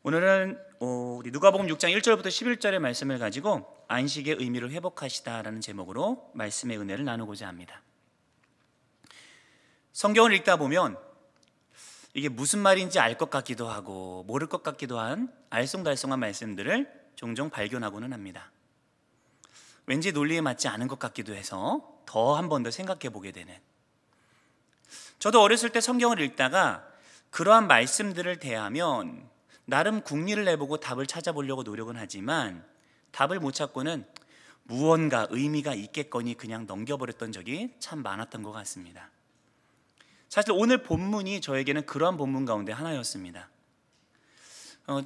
오늘은 우리 누가복음 6장 1절부터 11절의 말씀을 가지고 안식의 의미를 회복하시다라는 제목으로 말씀의 은혜를 나누고자 합니다. 성경을 읽다 보면 이게 무슨 말인지 알 것 같기도 하고 모를 것 같기도 한 알쏭달쏭한 말씀들을 종종 발견하고는 합니다. 왠지 논리에 맞지 않은 것 같기도 해서 더 한 번 더 생각해 보게 되는, 저도 어렸을 때 성경을 읽다가 그러한 말씀들을 대하면 나름 궁리를 내보고 답을 찾아보려고 노력은 하지만 답을 못 찾고는 무언가 의미가 있겠거니 그냥 넘겨버렸던 적이 참 많았던 것 같습니다. 사실 오늘 본문이 저에게는 그러한 본문 가운데 하나였습니다.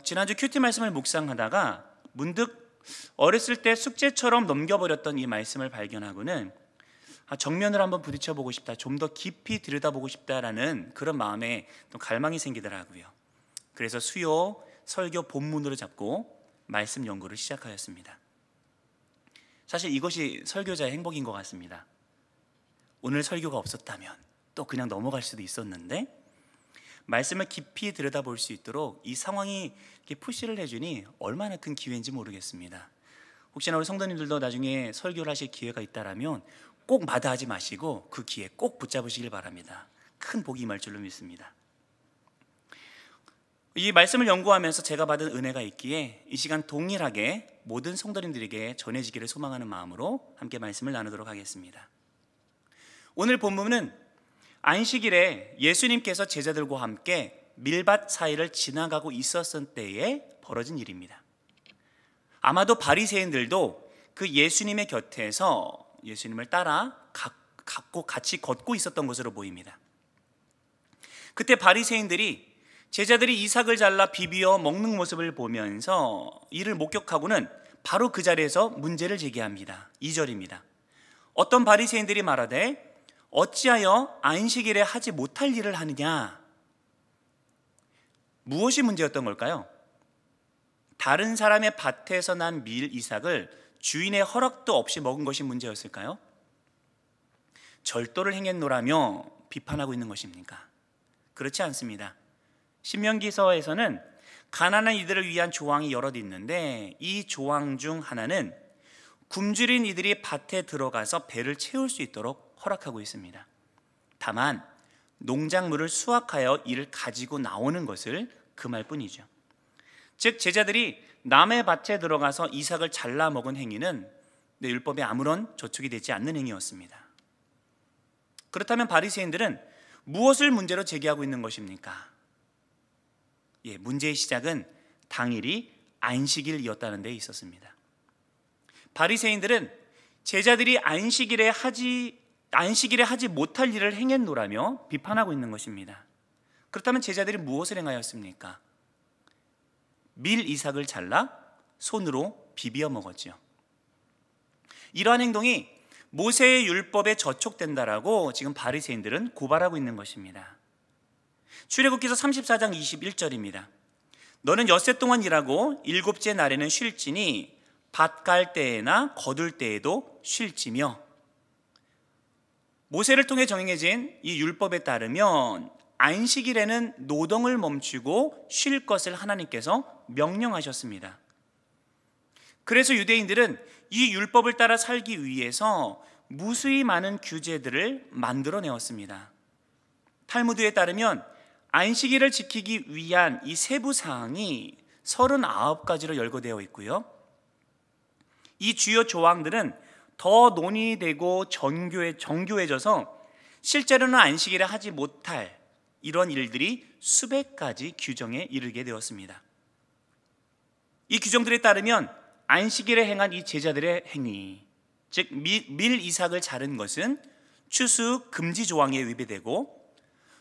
지난주 큐티 말씀을 묵상하다가 문득 어렸을 때 숙제처럼 넘겨버렸던 이 말씀을 발견하고는 정면을 한번 부딪혀보고 싶다, 좀 더 깊이 들여다보고 싶다라는 그런 마음에 또 갈망이 생기더라고요. 그래서 수요 설교 본문으로 잡고 말씀 연구를 시작하였습니다. 사실 이것이 설교자의 행복인 것 같습니다. 오늘 설교가 없었다면 또 그냥 넘어갈 수도 있었는데 말씀을 깊이 들여다볼 수 있도록 이 상황이 이렇게 푸시를 해주니 얼마나 큰 기회인지 모르겠습니다. 혹시나 우리 성도님들도 나중에 설교를 하실 기회가 있다라면 꼭 마다하지 마시고 그 기회 꼭 붙잡으시길 바랍니다. 큰 복이 임할 줄로 믿습니다. 이 말씀을 연구하면서 제가 받은 은혜가 있기에 이 시간 동일하게 모든 성도님들에게 전해지기를 소망하는 마음으로 함께 말씀을 나누도록 하겠습니다. 오늘 본문은 안식일에 예수님께서 제자들과 함께 밀밭 사이를 지나가고 있었을 때에 벌어진 일입니다. 아마도 바리새인들도 그 예수님의 곁에서 예수님을 따라 같이 걷고 있었던 것으로 보입니다. 그때 바리새인들이 제자들이 이삭을 잘라 비비어 먹는 모습을 보면서 이를 목격하고는 바로 그 자리에서 문제를 제기합니다. 2절입니다. 어떤 바리새인들이 말하되 어찌하여 안식일에 하지 못할 일을 하느냐? 무엇이 문제였던 걸까요? 다른 사람의 밭에서 난 밀 이삭을 주인의 허락도 없이 먹은 것이 문제였을까요? 절도를 행했노라며 비판하고 있는 것입니까? 그렇지 않습니다. 신명기서에서는 가난한 이들을 위한 조항이 여럿 있는데 이 조항 중 하나는 굶주린 이들이 밭에 들어가서 배를 채울 수 있도록 허락하고 있습니다. 다만 농작물을 수확하여 이를 가지고 나오는 것을 금할 뿐이죠. 즉 제자들이 남의 밭에 들어가서 이삭을 잘라 먹은 행위는 율법에 아무런 저촉이 되지 않는 행위였습니다. 그렇다면 바리새인들은 무엇을 문제로 제기하고 있는 것입니까? 문제의 시작은 당일이 안식일이었다는 데 있었습니다. 바리새인들은 제자들이 안식일에 하지 못할 일을 행했노라며 비판하고 있는 것입니다. 그렇다면 제자들이 무엇을 행하였습니까? 밀 이삭을 잘라 손으로 비비어 먹었죠. 이러한 행동이 모세의 율법에 저촉된다라고 지금 바리새인들은 고발하고 있는 것입니다. 출애굽기서 34장 21절입니다. 너는 엿새 동안 일하고 일곱째 날에는 쉴지니 밭 갈 때에나 거둘 때에도 쉴지며. 모세를 통해 정해진 이 율법에 따르면 안식일에는 노동을 멈추고 쉴 것을 하나님께서 명령하셨습니다. 그래서 유대인들은 이 율법을 따라 살기 위해서 무수히 많은 규제들을 만들어내었습니다. 탈무드에 따르면 안식일을 지키기 위한 이 세부 사항이 39가지로 열거되어 있고요. 이 주요 조항들은 더 논의되고 정교해져서 실제로는 안식일에 하지 못할 이런 일들이 수백 가지 규정에 이르게 되었습니다. 이 규정들에 따르면 안식일에 행한 이 제자들의 행위, 즉 밀 이삭을 자른 것은 추수 금지 조항에 위배되고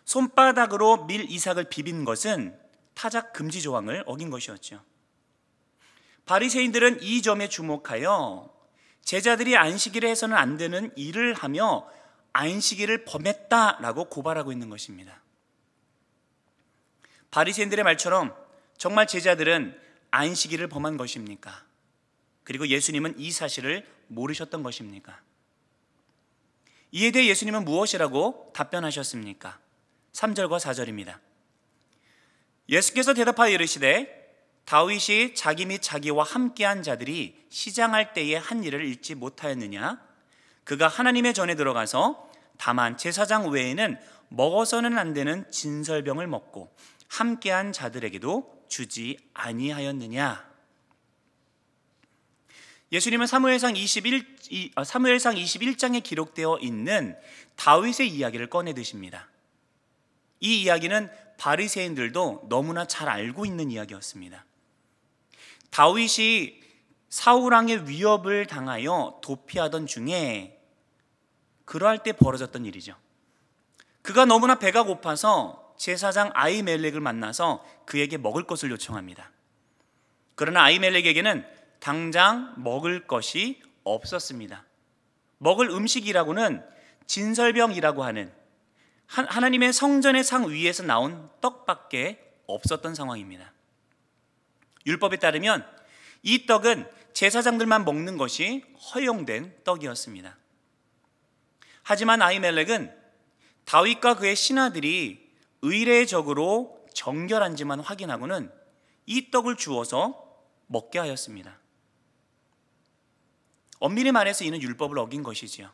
손바닥으로 밀 이삭을 비빈 것은 타작 금지 조항을 어긴 것이었죠. 바리새인들은 이 점에 주목하여 제자들이 안식일에 해서는 안 되는 일을 하며 안식일을 범했다라고 고발하고 있는 것입니다. 바리새인들의 말처럼 정말 제자들은 안식일을 범한 것입니까? 그리고 예수님은 이 사실을 모르셨던 것입니까? 이에 대해 예수님은 무엇이라고 답변하셨습니까? 3절과 4절입니다. 예수께서 대답하여 이르시되 다윗이 자기 및 자기와 함께한 자들이 시장할 때에 한 일을 잊지 못하였느냐? 그가 하나님의 전에 들어가서 다만 제사장 외에는 먹어서는 안 되는 진설병을 먹고 함께한 자들에게도 주지 아니하였느냐? 예수님은 사무엘상 21장에 기록되어 있는 다윗의 이야기를 꺼내 드십니다. 이 이야기는 바리새인들도 너무나 잘 알고 있는 이야기였습니다. 다윗이 사울왕의 위협을 당하여 도피하던 중에 그러할 때 벌어졌던 일이죠. 그가 너무나 배가 고파서 제사장 아히멜렉을 만나서 그에게 먹을 것을 요청합니다. 그러나 아히멜렉에게는 당장 먹을 것이 없었습니다. 먹을 음식이라고는 진설병이라고 하는 하나님의 성전의 상 위에서 나온 떡밖에 없었던 상황입니다. 율법에 따르면 이 떡은 제사장들만 먹는 것이 허용된 떡이었습니다. 하지만 아히멜렉은 다윗과 그의 신하들이 의례적으로 정결한지만 확인하고는 이 떡을 주어서 먹게 하였습니다. 엄밀히 말해서 이는 율법을 어긴 것이지요.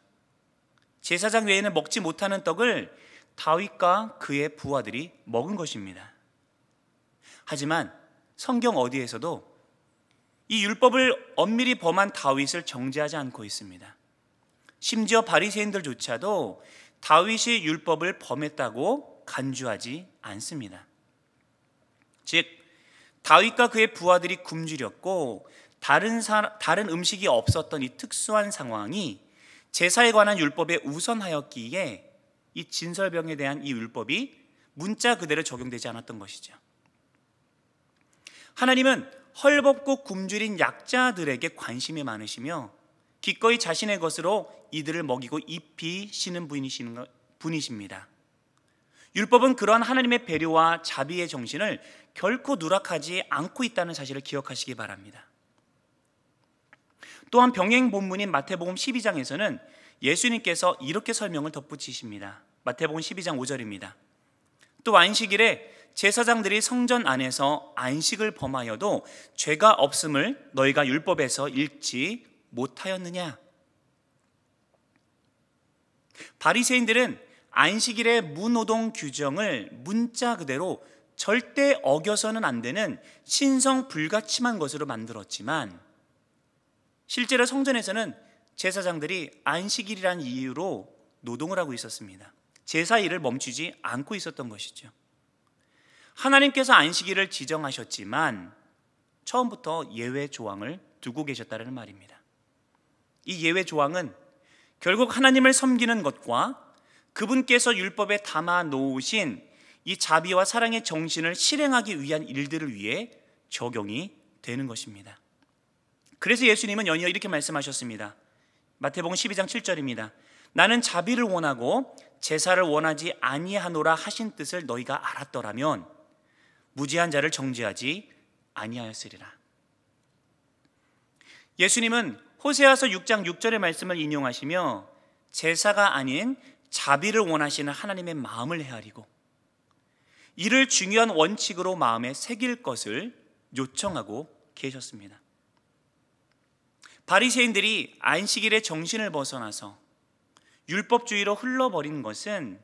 제사장 외에는 먹지 못하는 떡을 다윗과 그의 부하들이 먹은 것입니다. 하지만 성경 어디에서도 이 율법을 엄밀히 범한 다윗을 정죄하지 않고 있습니다. 심지어 바리새인들조차도 다윗이 율법을 범했다고 간주하지 않습니다. 즉 다윗과 그의 부하들이 굶주렸고 다른 음식이 없었던 이 특수한 상황이 제사에 관한 율법에 우선하였기에 이 진설병에 대한 이 율법이 문자 그대로 적용되지 않았던 것이죠. 하나님은 헐벗고 굶주린 약자들에게 관심이 많으시며 기꺼이 자신의 것으로 이들을 먹이고 입히시는 분이십니다. 율법은 그러한 하나님의 배려와 자비의 정신을 결코 누락하지 않고 있다는 사실을 기억하시기 바랍니다. 또한 병행 본문인 마태복음 12장에서는 예수님께서 이렇게 설명을 덧붙이십니다. 마태복음 12장 5절입니다. 또 안식일에 제사장들이 성전 안에서 안식을 범하여도 죄가 없음을 너희가 율법에서 읽지 못하였느냐? 바리새인들은 안식일의 무노동 규정을 문자 그대로 절대 어겨서는 안 되는 신성 불가침한 것으로 만들었지만 실제로 성전에서는 제사장들이 안식일이라는 이유로 노동을 하고 있었습니다. 제사 일을 멈추지 않고 있었던 것이죠. 하나님께서 안식일을 지정하셨지만 처음부터 예외 조항을 두고 계셨다는 말입니다. 이 예외 조항은 결국 하나님을 섬기는 것과 그분께서 율법에 담아 놓으신 이 자비와 사랑의 정신을 실행하기 위한 일들을 위해 적용이 되는 것입니다. 그래서 예수님은 연이어 이렇게 말씀하셨습니다. 마태복음 12장 7절입니다. 나는 자비를 원하고 제사를 원하지 아니하노라 하신 뜻을 너희가 알았더라면 무지한 자를 정죄하지 아니하였으리라. 예수님은 호세아서 6장 6절의 말씀을 인용하시며 제사가 아닌 자비를 원하시는 하나님의 마음을 헤아리고 이를 중요한 원칙으로 마음에 새길 것을 요청하고 계셨습니다. 바리새인들이 안식일의 정신을 벗어나서 율법주의로 흘러버린 것은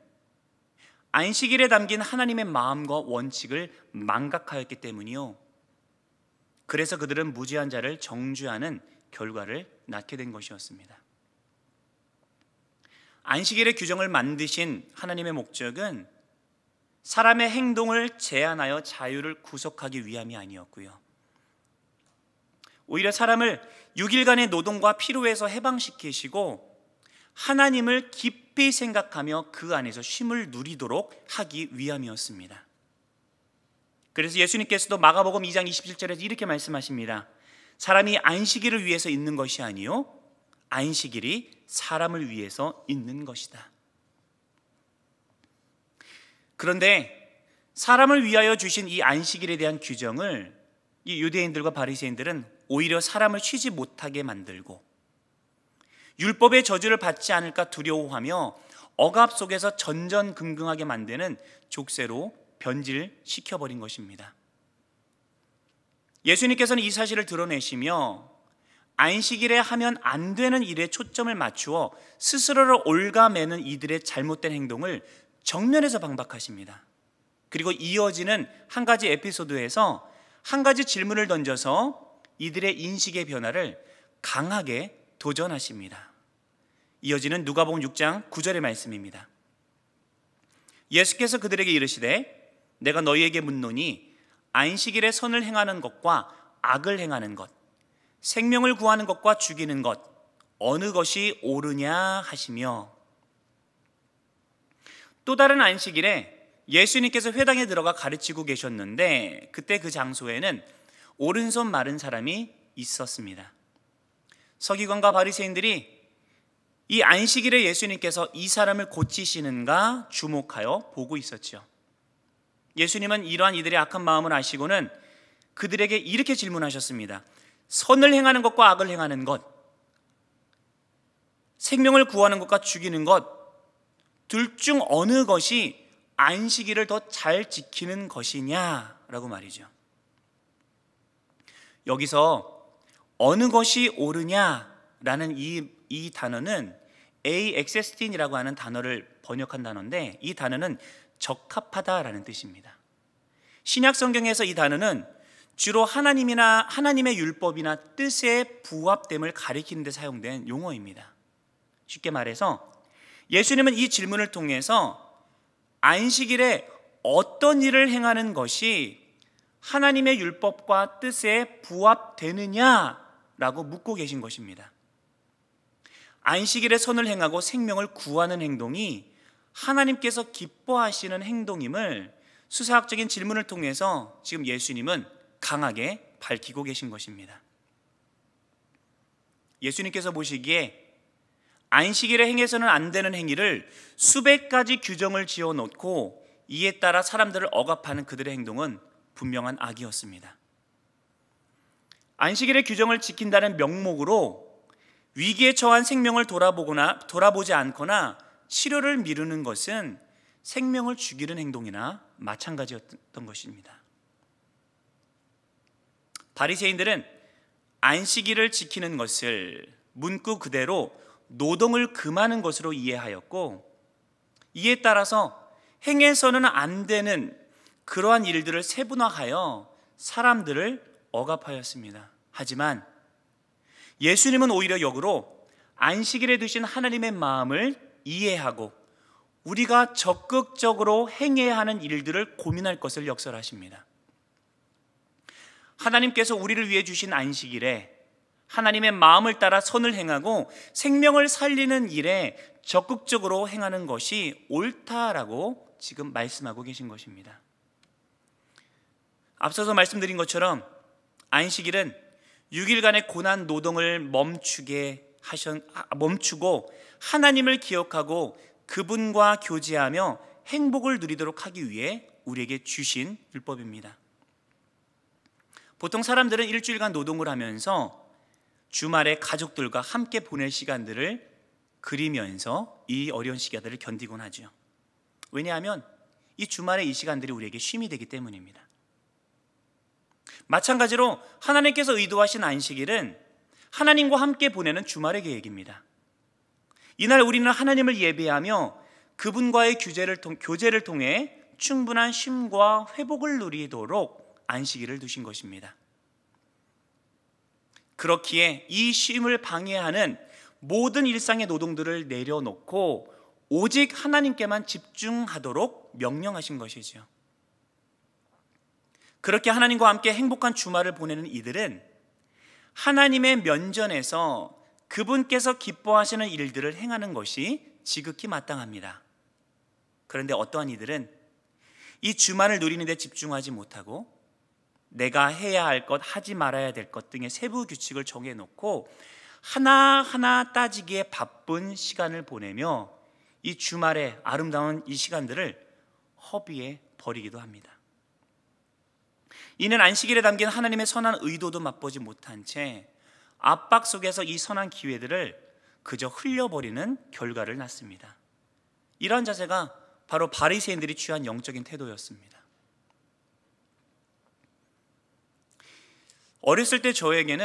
안식일에 담긴 하나님의 마음과 원칙을 망각하였기 때문이요. 그래서 그들은 무지한 자를 정죄하는 결과를 낳게 된 것이었습니다. 안식일의 규정을 만드신 하나님의 목적은 사람의 행동을 제한하여 자유를 구속하기 위함이 아니었고요. 오히려 사람을 6일간의 노동과 피로에서 해방시키시고 하나님을 깊이 생각하며 그 안에서 쉼을 누리도록 하기 위함이었습니다. 그래서 예수님께서도 마가복음 2장 27절에서 이렇게 말씀하십니다. 사람이 안식일을 위해서 있는 것이 아니요 안식일이 사람을 위해서 있는 것이다. 그런데 사람을 위하여 주신 이 안식일에 대한 규정을 이 유대인들과 바리새인들은 오히려 사람을 쉬지 못하게 만들고 율법의 저주를 받지 않을까 두려워하며 억압 속에서 전전긍긍하게 만드는 족쇄로 변질시켜버린 것입니다. 예수님께서는 이 사실을 드러내시며 안식일에 하면 안 되는 일에 초점을 맞추어 스스로를 옭아매는 이들의 잘못된 행동을 정면에서 방박하십니다. 그리고 이어지는 한 가지 에피소드에서 한 가지 질문을 던져서 이들의 인식의 변화를 강하게 도전하십니다. 이어지는 누가복음 6장 9절의 말씀입니다. 예수께서 그들에게 이르시되 내가 너희에게 묻노니 안식일에 선을 행하는 것과 악을 행하는 것, 생명을 구하는 것과 죽이는 것, 어느 것이 옳으냐 하시며, 또 다른 안식일에 예수님께서 회당에 들어가 가르치고 계셨는데 그때 그 장소에는 오른손 마른 사람이 있었습니다. 서기관과 바리새인들이 이 안식일에 예수님께서 이 사람을 고치시는가 주목하여 보고 있었죠. 예수님은 이러한 이들의 악한 마음을 아시고는 그들에게 이렇게 질문하셨습니다. 선을 행하는 것과 악을 행하는 것, 생명을 구하는 것과 죽이는 것, 둘 중 어느 것이 안식일을 더 잘 지키는 것이냐라고 말이죠. 여기서 어느 것이 옳으냐라는 이 단어는 aexestin이라고 하는 단어를 번역한 단어인데, 이 단어는 적합하다라는 뜻입니다. 신약 성경에서 이 단어는 주로 하나님의 율법이나 뜻의 부합됨을 가리키는 데 사용된 용어입니다. 쉽게 말해서 예수님은 이 질문을 통해서 안식일에 어떤 일을 행하는 것이 하나님의 율법과 뜻에 부합되느냐라고 묻고 계신 것입니다. 안식일에 선을 행하고 생명을 구하는 행동이 하나님께서 기뻐하시는 행동임을 수사학적인 질문을 통해서 지금 예수님은 강하게 밝히고 계신 것입니다. 예수님께서 보시기에 안식일에 행해서는 안 되는 행위를 수백 가지 규정을 지어놓고 이에 따라 사람들을 억압하는 그들의 행동은 분명한 악이었습니다. 안식일의 규정을 지킨다는 명목으로 위기에 처한 생명을 돌아보지 않거나 치료를 미루는 것은 생명을 죽이는 행동이나 마찬가지였던 것입니다. 바리새인들은 안식일을 지키는 것을 문구 그대로 노동을 금하는 것으로 이해하였고, 이에 따라서 행해서는 안 되는 그러한 일들을 세분화하여 사람들을 억압하였습니다. 하지만 예수님은 오히려 역으로 안식일에 두신 하나님의 마음을 이해하고 우리가 적극적으로 행해야 하는 일들을 고민할 것을 역설하십니다. 하나님께서 우리를 위해 주신 안식일에 하나님의 마음을 따라 선을 행하고 생명을 살리는 일에 적극적으로 행하는 것이 옳다라고 지금 말씀하고 계신 것입니다. 앞서서 말씀드린 것처럼 안식일은 6일간의 고난 노동을 멈추고 하나님을 기억하고 그분과 교제하며 행복을 누리도록 하기 위해 우리에게 주신 율법입니다. 보통 사람들은 일주일간 노동을 하면서 주말에 가족들과 함께 보낼 시간들을 그리면서 이 어려운 시간들을 견디곤 하죠. 왜냐하면 이 주말에 이 시간들이 우리에게 쉼이 되기 때문입니다. 마찬가지로 하나님께서 의도하신 안식일은 하나님과 함께 보내는 주말의 계획입니다. 이날 우리는 하나님을 예배하며 그분과의 교제를 통해 충분한 쉼과 회복을 누리도록 안식일을 두신 것입니다. 그렇기에 이 쉼을 방해하는 모든 일상의 노동들을 내려놓고 오직 하나님께만 집중하도록 명령하신 것이죠. 그렇게 하나님과 함께 행복한 주말을 보내는 이들은 하나님의 면전에서 그분께서 기뻐하시는 일들을 행하는 것이 지극히 마땅합니다. 그런데 어떠한 이들은 이 주말을 누리는 데 집중하지 못하고 내가 해야 할 것, 하지 말아야 될 것 등의 세부 규칙을 정해놓고 하나하나 따지기에 바쁜 시간을 보내며 이 주말의 아름다운 이 시간들을 허비에 버리기도 합니다. 이는 안식일에 담긴 하나님의 선한 의도도 맛보지 못한 채 압박 속에서 이 선한 기회들을 그저 흘려버리는 결과를 낳습니다. 이러한 자세가 바로 바리새인들이 취한 영적인 태도였습니다. 어렸을 때 저에게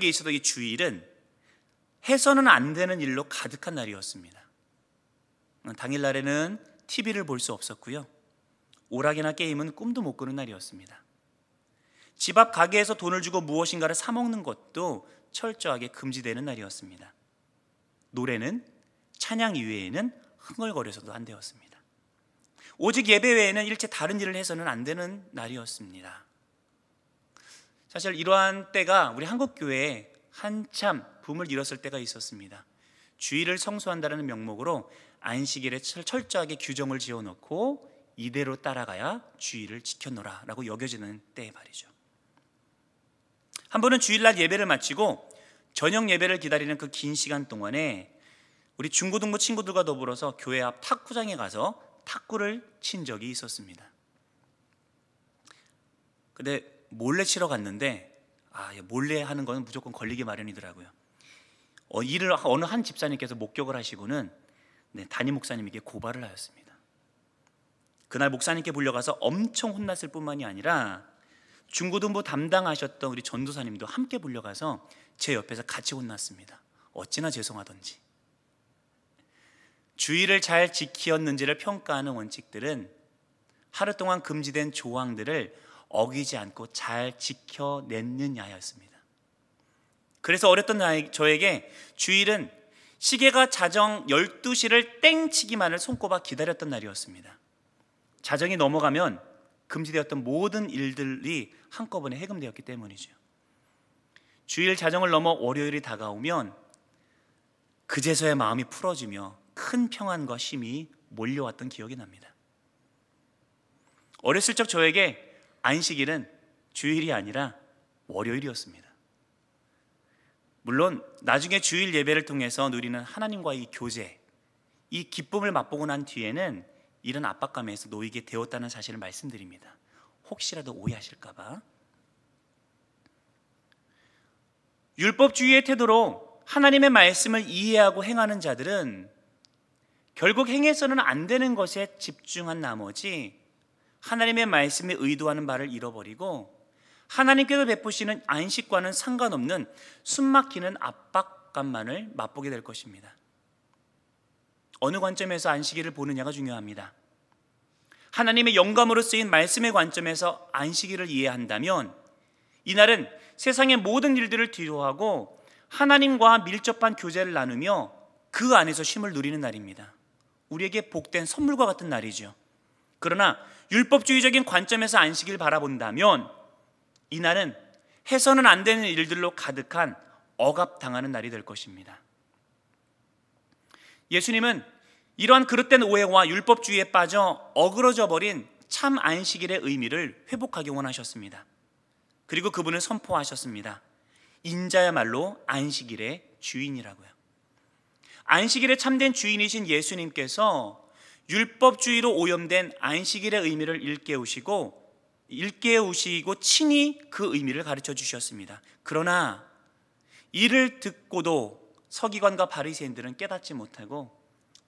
있어도 이 주일은 해서는 안 되는 일로 가득한 날이었습니다. 당일날에는 TV를 볼 수 없었고요. 오락이나 게임은 꿈도 못 꾸는 날이었습니다. 집 앞 가게에서 돈을 주고 무엇인가를 사 먹는 것도 철저하게 금지되는 날이었습니다. 노래는 찬양 이외에는 흥얼거려서도 안 되었습니다. 오직 예배 외에는 일체 다른 일을 해서는 안 되는 날이었습니다. 사실 이러한 때가 우리 한국교회에 한참 붐을 일었을 때가 있었습니다. 주일을 성수한다는 명목으로 안식일에 철저하게 규정을 지어놓고 이대로 따라가야 주일을 지켰노라 라고 여겨지는 때의 말이죠. 한 번은 주일날 예배를 마치고 저녁 예배를 기다리는 그 긴 시간 동안에 우리 중고등부 친구들과 더불어서 교회 앞 탁구장에 가서 탁구를 친 적이 있었습니다. 근데 몰래 치러 갔는데 몰래 하는 건 무조건 걸리기 마련이더라고요. 이를 어느 한 집사님께서 목격을 하시고는 담임 목사님에게 고발을 하였습니다. 그날 목사님께 불려가서 엄청 혼났을 뿐만이 아니라 중고등부 담당하셨던 우리 전도사님도 함께 불려가서 제 옆에서 같이 혼났습니다. 어찌나 죄송하던지. 주일을 잘 지켰는지를 평가하는 원칙들은 하루 동안 금지된 조항들을 어기지 않고 잘 지켜냈느냐였습니다. 그래서 어렸던 저에게 주일은 시계가 자정 12시를 땡 치기만을 손꼽아 기다렸던 날이었습니다. 자정이 넘어가면 금지되었던 모든 일들이 한꺼번에 해금되었기 때문이죠. 주일 자정을 넘어 월요일이 다가오면 그제서야 마음이 풀어지며 큰 평안과 쉼이 몰려왔던 기억이 납니다. 어렸을 적 저에게 안식일은 주일이 아니라 월요일이었습니다. 물론 나중에 주일 예배를 통해서 누리는 하나님과의 교제, 이 기쁨을 맛보고 난 뒤에는 이런 압박감에서 놓이게 되었다는 사실을 말씀드립니다. 혹시라도 오해하실까 봐. 율법주의의 태도로 하나님의 말씀을 이해하고 행하는 자들은 결국 행해서는 안 되는 것에 집중한 나머지 하나님의 말씀에 의도하는 바를 잃어버리고 하나님께서 베푸시는 안식과는 상관없는 숨막히는 압박감만을 맛보게 될 것입니다. 어느 관점에서 안식일을 보느냐가 중요합니다. 하나님의 영감으로 쓰인 말씀의 관점에서 안식일을 이해한다면 이날은 세상의 모든 일들을 뒤로하고 하나님과 밀접한 교제를 나누며 그 안에서 쉼을 누리는 날입니다. 우리에게 복된 선물과 같은 날이죠. 그러나 율법주의적인 관점에서 안식일을 바라본다면 이날은 해서는 안 되는 일들로 가득한 억압당하는 날이 될 것입니다. 예수님은 이러한 그릇된 오해와 율법주의에 빠져 어그러져 버린 참 안식일의 의미를 회복하기 원하셨습니다. 그리고 그분은 선포하셨습니다. 인자야말로 안식일의 주인이라고요. 안식일의 참된 주인이신 예수님께서 율법주의로 오염된 안식일의 의미를 일깨우시고 친히 그 의미를 가르쳐 주셨습니다. 그러나 이를 듣고도 서기관과 바리새인들은 깨닫지 못하고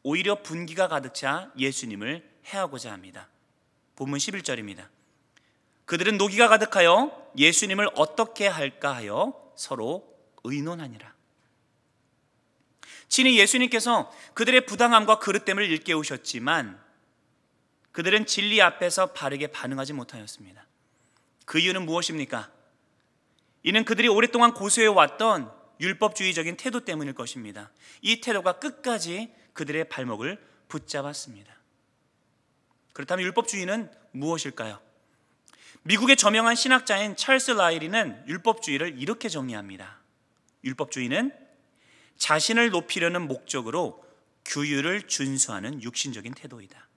오히려 분기가 가득 차 예수님을 해하고자 합니다. 본문 11절입니다. 그들은 노기가 가득하여 예수님을 어떻게 할까 하여 서로 의논하니라. 친히 예수님께서 그들의 부당함과 그릇됨을 일깨우셨지만 그들은 진리 앞에서 바르게 반응하지 못하였습니다. 그 이유는 무엇입니까? 이는 그들이 오랫동안 고수해왔던 율법주의적인 태도 때문일 것입니다. 이 태도가 끝까지 그들의 발목을 붙잡았습니다. 그렇다면 율법주의는 무엇일까요? 미국의 저명한 신학자인 찰스 라일리는 율법주의를 이렇게 정리합니다. 율법주의는 자신을 높이려는 목적으로 규율을 준수하는 육신적인 태도이다.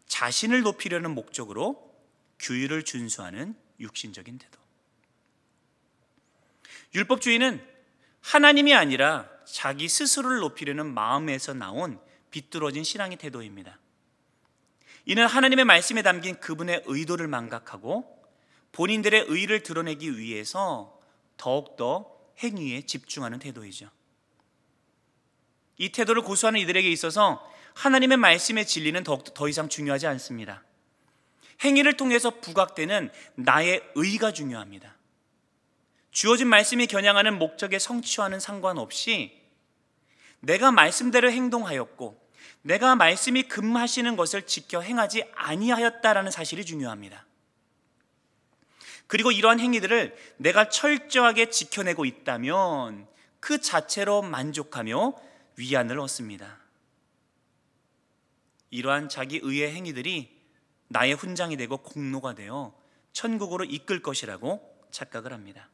자신을 높이려는 목적으로 규율을 준수하는 육신적인 태도. 율법주의는 하나님이 아니라 자기 스스로를 높이려는 마음에서 나온 비뚤어진 신앙의 태도입니다. 이는 하나님의 말씀에 담긴 그분의 의도를 망각하고 본인들의 의를 드러내기 위해서 더욱더 행위에 집중하는 태도이죠. 이 태도를 고수하는 이들에게 있어서 하나님의 말씀의 진리는 더 이상 중요하지 않습니다. 행위를 통해서 부각되는 나의 의가 중요합니다. 주어진 말씀이 겨냥하는 목적의 성취와는 상관없이 내가 말씀대로 행동하였고 내가 말씀이 금하시는 것을 지켜 행하지 아니하였다라는 사실이 중요합니다. 그리고 이러한 행위들을 내가 철저하게 지켜내고 있다면 그 자체로 만족하며 위안을 얻습니다. 이러한 자기 의의 행위들이 나의 훈장이 되고 공로가 되어 천국으로 이끌 것이라고 착각을 합니다.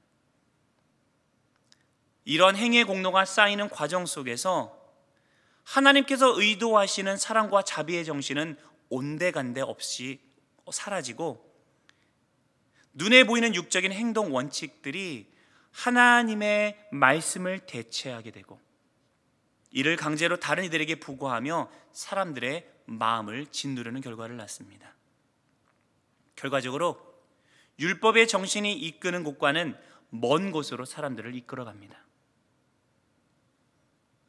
이러한 행위의 공로가 쌓이는 과정 속에서 하나님께서 의도하시는 사랑과 자비의 정신은 온데간데 없이 사라지고 눈에 보이는 육적인 행동 원칙들이 하나님의 말씀을 대체하게 되고 이를 강제로 다른 이들에게 부과하며 사람들의 마음을 짓누르는 결과를 낳습니다. 결과적으로 율법의 정신이 이끄는 곳과는 먼 곳으로 사람들을 이끌어갑니다.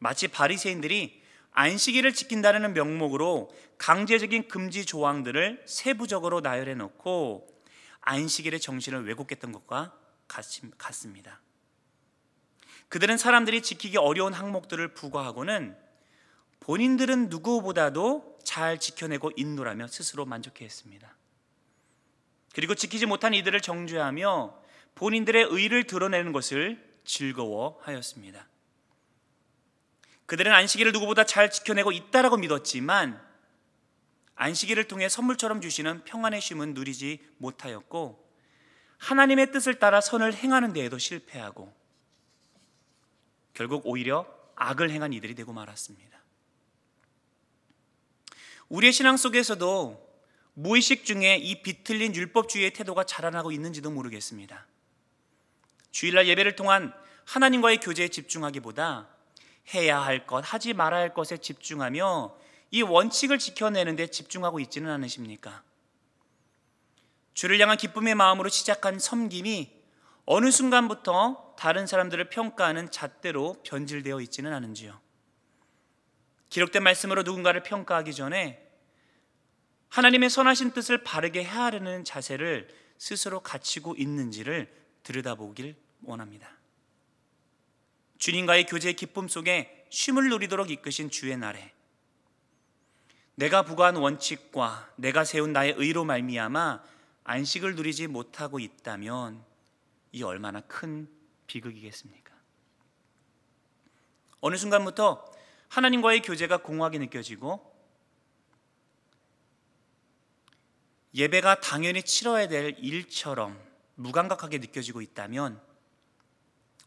마치 바리새인들이 안식일을 지킨다는 명목으로 강제적인 금지 조항들을 세부적으로 나열해 놓고 안식일의 정신을 왜곡했던 것과 같습니다. 그들은 사람들이 지키기 어려운 항목들을 부과하고는 본인들은 누구보다도 잘 지켜내고 있노라며 스스로 만족해했습니다. 그리고 지키지 못한 이들을 정죄하며 본인들의 의를 드러내는 것을 즐거워하였습니다. 그들은 안식일을 누구보다 잘 지켜내고 있다라고 믿었지만 안식일을 통해 선물처럼 주시는 평안의 쉼은 누리지 못하였고 하나님의 뜻을 따라 선을 행하는 데에도 실패하고 결국 오히려 악을 행한 이들이 되고 말았습니다. 우리의 신앙 속에서도 무의식 중에 이 비틀린 율법주의의 태도가 자라나고 있는지도 모르겠습니다. 주일날 예배를 통한 하나님과의 교제에 집중하기보다 해야 할 것, 하지 말아야 할 것에 집중하며 이 원칙을 지켜내는 데 집중하고 있지는 않으십니까? 주를 향한 기쁨의 마음으로 시작한 섬김이 어느 순간부터 다른 사람들을 평가하는 잣대로 변질되어 있지는 않은지요? 기록된 말씀으로 누군가를 평가하기 전에 하나님의 선하신 뜻을 바르게 헤아리는 자세를 스스로 갖추고 있는지를 들여다보길 원합니다. 주님과의 교제의 기쁨 속에 쉼을 누리도록 이끄신 주의 날에 내가 부과한 원칙과 내가 세운 나의 의로 말미암아 안식을 누리지 못하고 있다면 이 얼마나 큰 비극이겠습니까? 어느 순간부터 하나님과의 교제가 공허하게 느껴지고 예배가 당연히 치러야 될 일처럼 무감각하게 느껴지고 있다면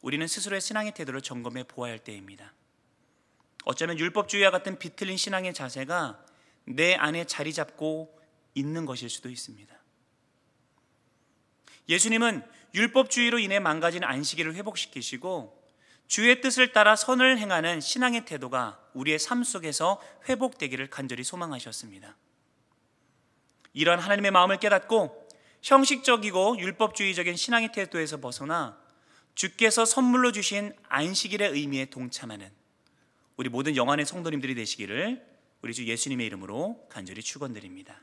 우리는 스스로의 신앙의 태도를 점검해 보아야 할 때입니다. 어쩌면 율법주의와 같은 비틀린 신앙의 자세가 내 안에 자리 잡고 있는 것일 수도 있습니다. 예수님은 율법주의로 인해 망가진 안식일을 회복시키시고 주의 뜻을 따라 선을 행하는 신앙의 태도가 우리의 삶 속에서 회복되기를 간절히 소망하셨습니다. 이러한 하나님의 마음을 깨닫고 형식적이고 율법주의적인 신앙의 태도에서 벗어나 주께서 선물로 주신 안식일의 의미에 동참하는 우리 모든 영안의 성도님들이 되시기를 우리 주 예수님의 이름으로 간절히 축원드립니다.